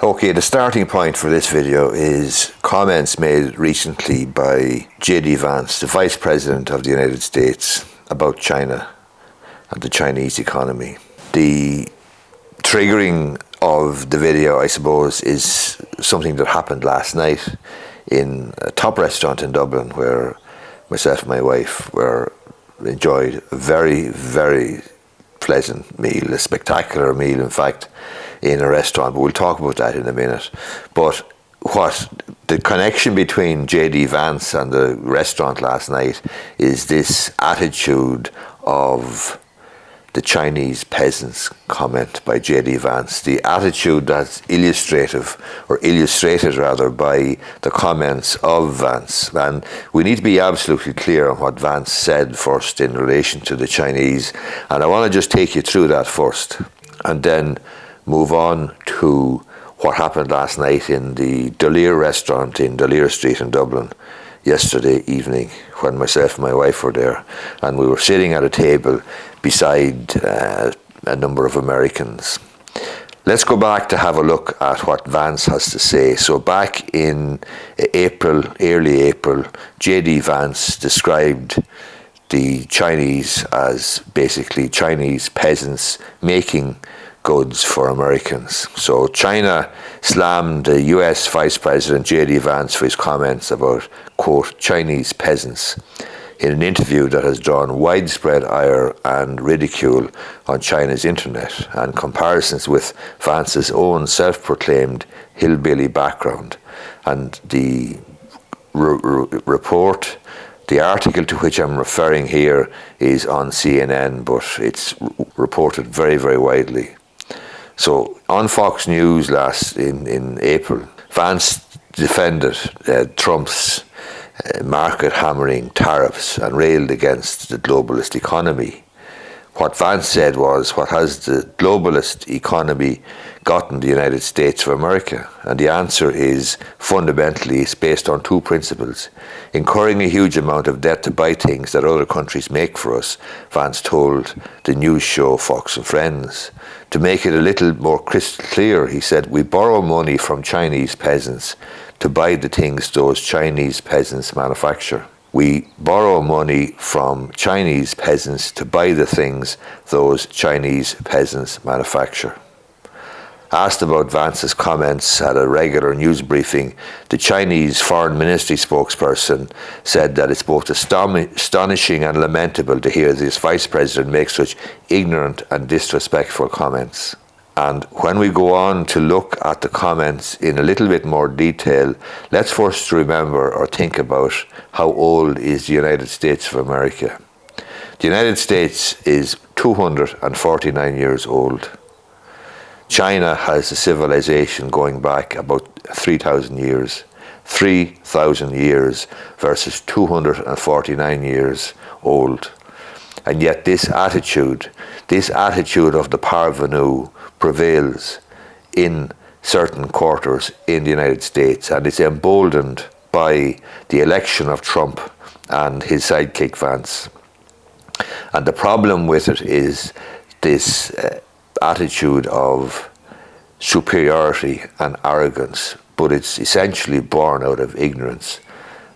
Okay, the starting point for this video is comments made recently by J.D. Vance, the Vice President of the United States, about China and the Chinese economy. The triggering of the video, I suppose, is something that happened last night in a top restaurant in Dublin where myself and my wife enjoyed a very, very pleasant meal, a spectacular meal, in fact, in a restaurant, but we'll talk about that in a minute. But what the connection between J.D. Vance and the restaurant last night is this attitude of the Chinese peasants comment by J.D. Vance, the attitude that's illustrated by the comments of Vance. And we need to be absolutely clear on what Vance said first in relation to the Chinese. And I want to just take you through that first and then move on to what happened last night in the D'Lear restaurant in D'Lear Street in Dublin yesterday evening when myself and my wife were there, and we were sitting at a table beside a number of Americans. Let's go back to have a look at what Vance has to say. So back in early April, J.D. Vance described the Chinese as basically Chinese peasants making goods for Americans. So China slammed the US Vice President J.D. Vance for his comments about, quote, Chinese peasants in an interview that has drawn widespread ire and ridicule on China's internet and comparisons with Vance's own self-proclaimed hillbilly background. And the report, the article to which I'm referring here is on CNN, but it's reported very, very widely. So on Fox News in April, Vance defended Trump's market-hammering tariffs and railed against the globalist economy. What Vance said was, what has the globalist economy gotten the United States of America? And the answer is, fundamentally, it's based on two principles. Incurring a huge amount of debt to buy things that other countries make for us, Vance told the news show Fox and Friends. To make it a little more crystal clear, he said, we borrow money from Chinese peasants to buy the things those Chinese peasants manufacture. We borrow money from Chinese peasants to buy the things those Chinese peasants manufacture. Asked about Vance's comments at a regular news briefing, the Chinese Foreign Ministry spokesperson said that it's both astonishing and lamentable to hear this Vice President make such ignorant and disrespectful comments. And when we go on to look at the comments in a little bit more detail, let's first remember or think about how old is the United States of America. The United States is 249 years old. China has a civilization going back about 3,000 years. 3,000 years versus 249 years old. And yet this attitude of the parvenu prevails in certain quarters in the United States, and it's emboldened by the election of Trump and his sidekick Vance. And the problem with it is this attitude of superiority and arrogance, but it's essentially born out of ignorance.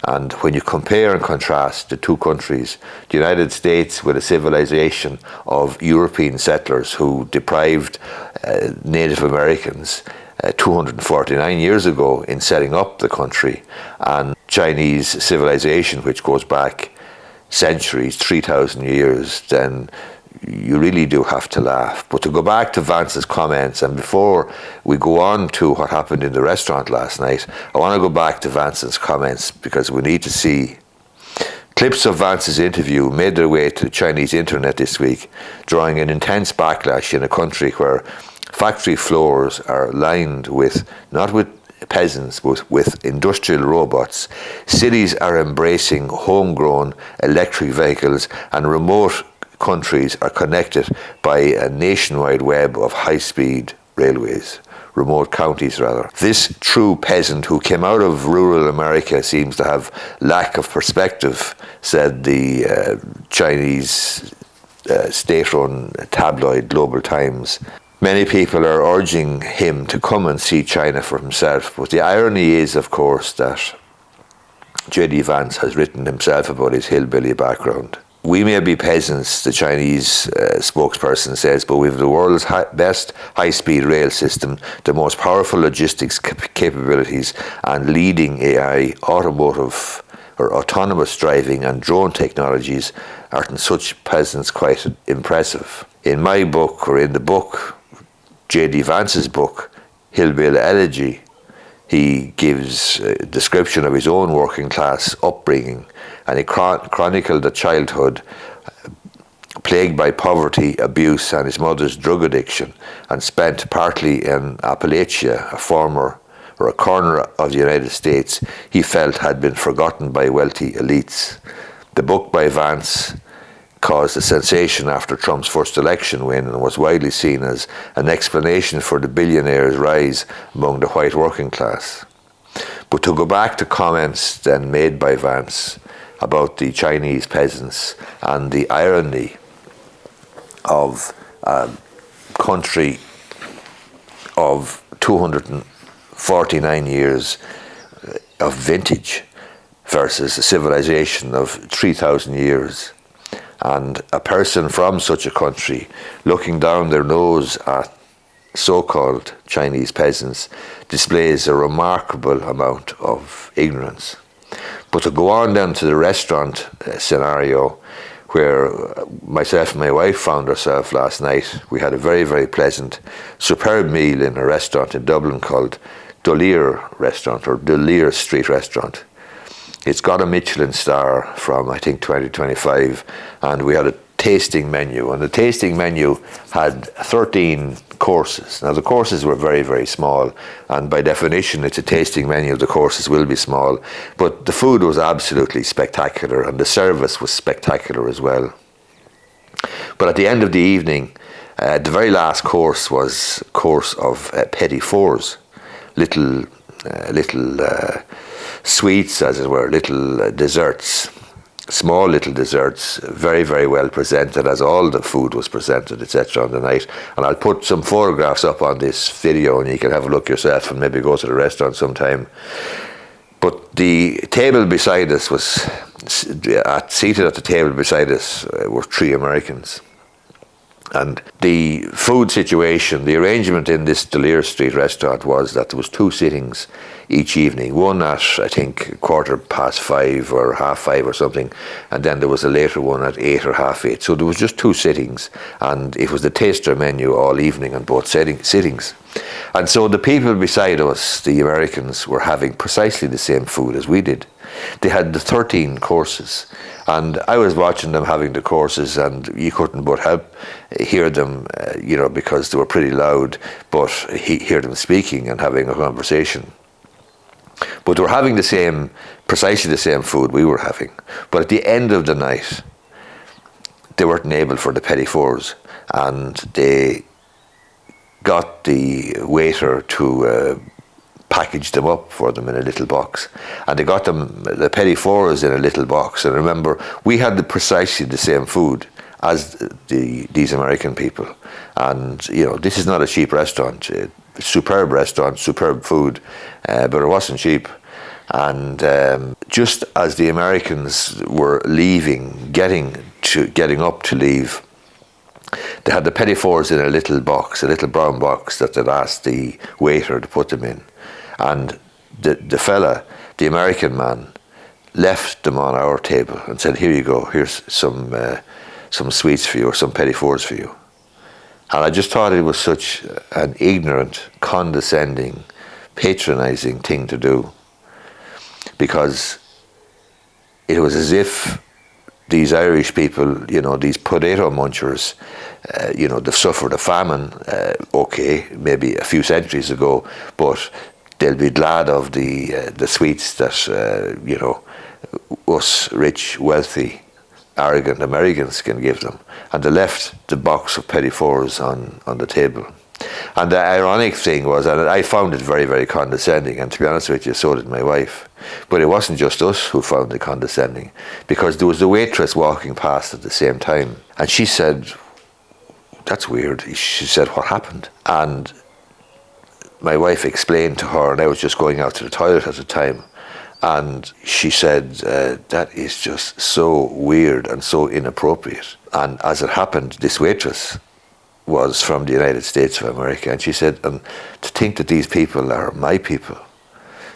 And when you compare and contrast the two countries, the United States with a civilization of European settlers who deprived Native Americans 249 years ago in setting up the country, and Chinese civilization which goes back centuries, 3,000 years, then you really do have to laugh. But to go back to Vance's comments, and before we go on to what happened in the restaurant last night, I want to go back to Vance's comments because we need to see clips of Vance's interview made their way to the Chinese internet this week, drawing an intense backlash in a country where factory floors are lined with, not with peasants, but with industrial robots. Cities are embracing homegrown electric vehicles, and remote countries are connected by a nationwide web of high-speed railways. Remote counties, rather. This true peasant who came out of rural America seems to have lack of perspective, said the Chinese state-run tabloid Global Times. Many people are urging him to come and see China for himself. But the irony is, of course, that J.D. Vance has written himself about his hillbilly background. We may be peasants, the Chinese spokesperson says, but we have the world's best high-speed rail system, the most powerful logistics capabilities, and leading AI, automotive or autonomous driving and drone technologies. Aren't such peasants quite impressive? In my book, or in the book, J.D. Vance's book, Hillbilly Elegy, he gives a description of his own working class upbringing, and he chronicled a childhood plagued by poverty, abuse, and his mother's drug addiction, and spent partly in Appalachia, a corner of the United States he felt had been forgotten by wealthy elites. The book by Vance caused a sensation after Trump's first election win and was widely seen as an explanation for the billionaire's rise among the white working class. But to go back to comments then made by Vance about the Chinese peasants and the irony of a country of 249 years of vintage versus a civilization of 3,000 years. And a person from such a country looking down their nose at so-called Chinese peasants displays a remarkable amount of ignorance. But to go on then to the restaurant scenario, where myself and my wife found ourselves last night, we had a very, very pleasant, superb meal in a restaurant in Dublin called D'Olier Restaurant, or D'Olier Street Restaurant. It's got a Michelin star from, I think, 2025, and we had a tasting menu, and the tasting menu had 13 courses. Now, the courses were very, very small, and by definition, it's a tasting menu, the courses will be small, but the food was absolutely spectacular, and the service was spectacular as well. But at the end of the evening, the very last course was a course of petit fours, little sweets, as it were, little desserts, small little desserts, very, very well presented, as all the food was presented, etc. on the night. And I'll put some photographs up on this video, and you can have a look yourself and maybe go to the restaurant sometime. But the table beside us was, seated at the table beside us were 3 Americans. And the food situation, the arrangement in this D'Olier Street restaurant was that there was 2 sittings each evening. One at, I think, 5:15 or 5:30 or something, and then there was a later one at 8 or 8:30. So there was just 2 sittings, and it was the taster menu all evening on both sittings. And so the people beside us, the Americans, were having precisely the same food as we did. They had the 13 courses, and I was watching them having the courses, and you couldn't but hear them, because they were pretty loud, but hear them speaking and having a conversation. But they were having precisely the same food we were having. But at the end of the night, they weren't able for the petit fours, and they got the waiter to package them up for them in a little box, and they got them, the petit fours, in a little box. And remember, we had precisely the same food as these American people, and this is not a cheap restaurant. Superb restaurant, superb food, but it wasn't cheap. And just as the Americans were leaving, getting up to leave, they had the petit fours in a little box, a little brown box that they'd asked the waiter to put them in. And the fella, the American man, left them on our table and said, "Here you go, here's some sweets for you, or some petit fours for you." And I just thought it was such an ignorant, condescending, patronizing thing to do, because it was as if these Irish people, these potato munchers, they've suffered a famine, maybe a few centuries ago, but they'll be glad of the sweets that, us rich, wealthy, arrogant Americans can give them. And they left the box of petit fours on the table. And the ironic thing was, and I found it very, very condescending, and to be honest with you, so did my wife. But it wasn't just us who found it condescending, because there was the waitress walking past at the same time, and she said, that's weird. She said, what happened? And my wife explained to her, and I was just going out to the toilet at the time, and she said, that is just so weird and so inappropriate. And as it happened, this waitress was from the United States of America, and she said, and to think that these people are my people.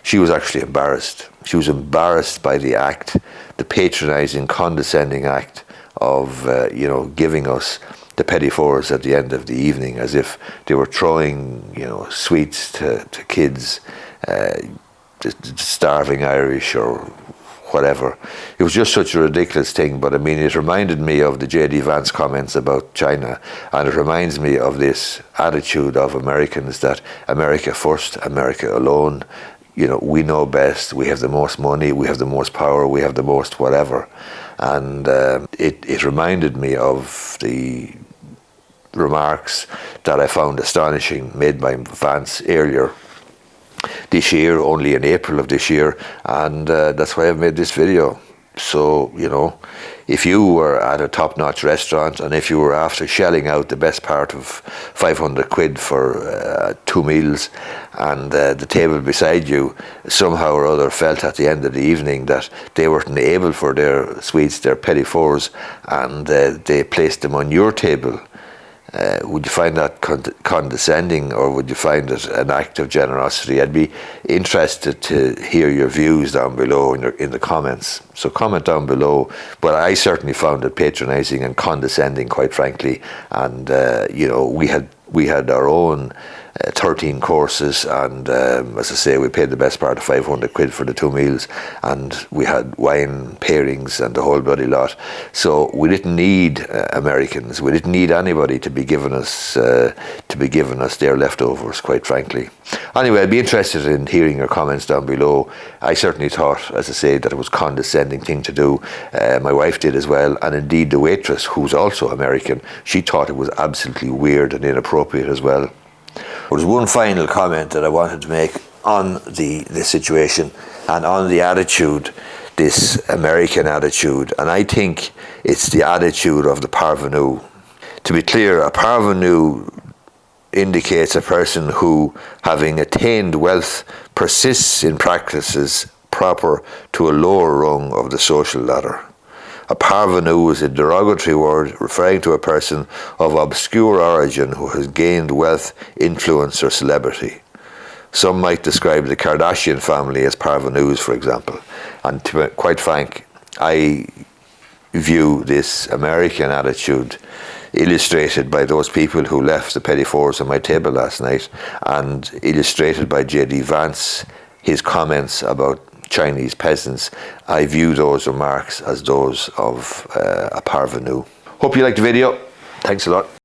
She was actually embarrassed. She was embarrassed by the act, the patronizing, condescending act of, giving us the petit fours at the end of the evening, as if they were throwing, sweets to kids, starving Irish or whatever. It was just such a ridiculous thing, but I mean, it reminded me of the J.D. Vance comments about China, and it reminds me of this attitude of Americans that America first, America alone, we know best, we have the most money, we have the most power, we have the most whatever. And it reminded me of the remarks that I found astonishing made by Vance earlier this year, only in April of this year, and that's why I've made this video. So, if you were at a top-notch restaurant and if you were after shelling out the best part of 500 quid for 2 meals, and the table beside you somehow or other felt at the end of the evening that they weren't able for their sweets, their petit fours, and they placed them on your table, would you find that condescending, or would you find it an act of generosity? I'd be interested to hear your views down below in the comments. So comment down below. But I certainly found it patronizing and condescending, quite frankly. And we had our own 13 courses, and as I say, we paid the best part of 500 quid for the 2 meals, and we had wine pairings and the whole bloody lot. So we didn't need Americans, we didn't need anybody to be giving us their leftovers, quite frankly. Anyway, I'd be interested in hearing your comments down below. I certainly thought, as I say, that it was a condescending thing to do. My wife did as well, and indeed the waitress, who's also American, she thought it was absolutely weird and inappropriate as well. There's one final comment that I wanted to make on the situation and on the attitude, this American attitude, and I think it's the attitude of the parvenu. To be clear, a parvenu indicates a person who, having attained wealth, persists in practices proper to a lower rung of the social ladder. A parvenu is a derogatory word referring to a person of obscure origin who has gained wealth, influence, or celebrity. Some might describe the Kardashian family as parvenus, for example. And to be quite frank, I view this American attitude illustrated by those people who left the petit fours on my table last night, and illustrated by J.D. Vance, his comments about Chinese peasants. I view those remarks as those of a parvenu. Hope you liked the video. Thanks a lot.